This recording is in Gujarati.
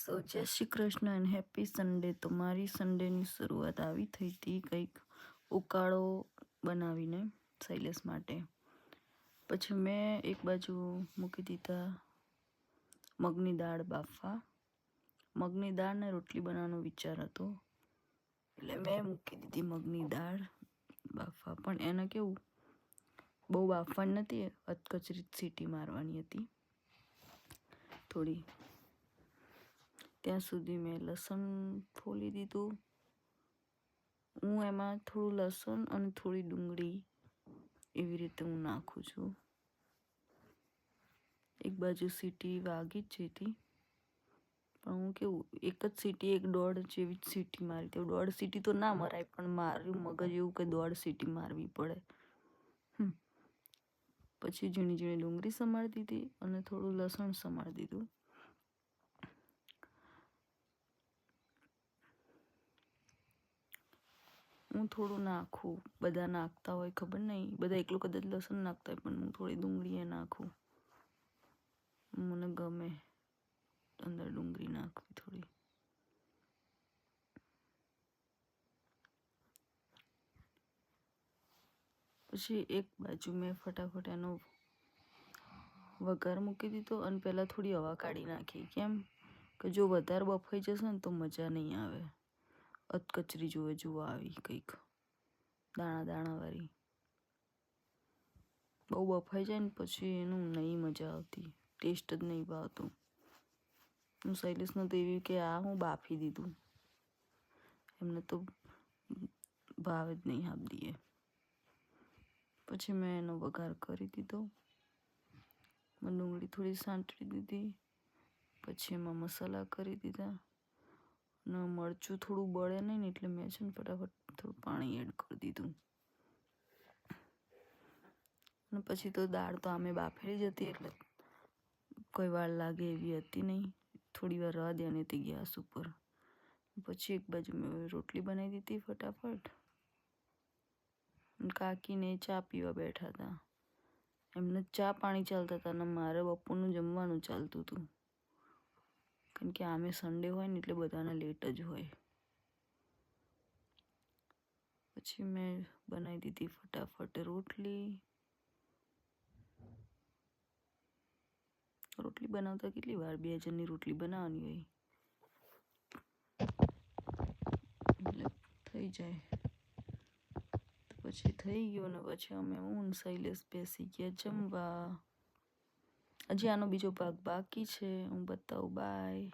સો જય Shri Krishna and happy Sunday. તો મારી સન્ડેની શરૂઆત આવી થઈ હતી કંઈક ઉકાળો બનાવીને શૈલેષ માટે. પછી મેં એક બાજુ મૂકી દીધા મગની દાળ બાફવા. મગની દાળને રોટલી બનાવવાનો વિચાર હતો એટલે મેં મૂકી દીધી મગની દાળ બાફવા. પણ એને કેવું બહુ બાફવાની નથી, અધકચરી સીટી મારવાની હતી થોડી. ત્યાં સુધી મેં લસણ ફોલી દીધું. હું એમાં થોડું લસણ અને થોડી ડુંગળી એવી રીતે હું નાખું છું. એક બાજુ સીટી વાગી જ જતી, પણ હું કેવું એક જ સીટી, એક દોઢ જેવી જ સીટી મારી. તો દોઢ સીટી તો ના મરાય, પણ મારું મગજ એવું કે દોઢ સીટી મારવી પડે. પછી ઝીણી ઝીણી ડુંગળી સમારી દીધી અને થોડું લસણ સમારી દીધું. હું થોડું નાખું, બધા નાખતા હોય ખબર નહીં, બધા એકલું કદાચ લસણ નાખતા હોય, પણ હું થોડી ડુંગળી એ નાખું. મને ગમે અંદર ડુંગળી નાખવી થોડી. પછી એક બાજુ મેં ફટાફટ એનો વઘાર મૂકી દીધો અને પહેલાં થોડી હવા કાઢી નાખી. કેમ કે જો વધારે બફાઈ જશે ને તો મજા નહીં આવે. અધકચરી જુઓ આવી કંઈક દાણા દાણાવાળી. બહુ બફાઈ જાય ને પછી એનું નહીં મજા આવતી, ટેસ્ટ જ નહીં ભાવતું. હું શૈલેષને તો એવી કે આ હું બાફી દીધું, એમને તો ભાવ જ નહીં આપીએ. પછી મેં એનો વઘાર કરી દીધો. મેં ડુંગળી થોડી સાંતળી દીધી. પછી એમાં મસાલા કરી દીધા અને મરચું થોડું બળે નહીં ને એટલે મેં છે ને ફટાફટ થોડું પાણી એડ કરી દીધું. અને પછી તો દાળ તો આમે બાફેલી જ હતી એટલે કોઈ વાર લાગે એવી હતી નહીં. થોડી વાર રહેવા દેવાની હતી ગેસ ઉપર. પછી એક બાજુ મેં રોટલી બનાવી દીધી ફટાફટ. કાકીને ચા પીવા બેઠા હતા. એમને ચા પાણી ચાલતા હતા અને મારે બપોરનું જમવાનું ચાલતું હતું. કારણ કે આમે સન્ડે હોય ને એટલે બધાને લેટ જ હોય. પછી મેં બનાવી દીધી ફટાફટ રોટલી. રોટલી બનાવતા કેટલી વાર, 2 જણની રોટલી બનાવવાની હોય એટલે થઈ જાય. પછી થઈ ગયો ને પછી અમે હું શૈલેષ બેસી ગયા જમવા. હજી આનો બીજો ભાગ બાકી છે, હું બતાવું. બાય.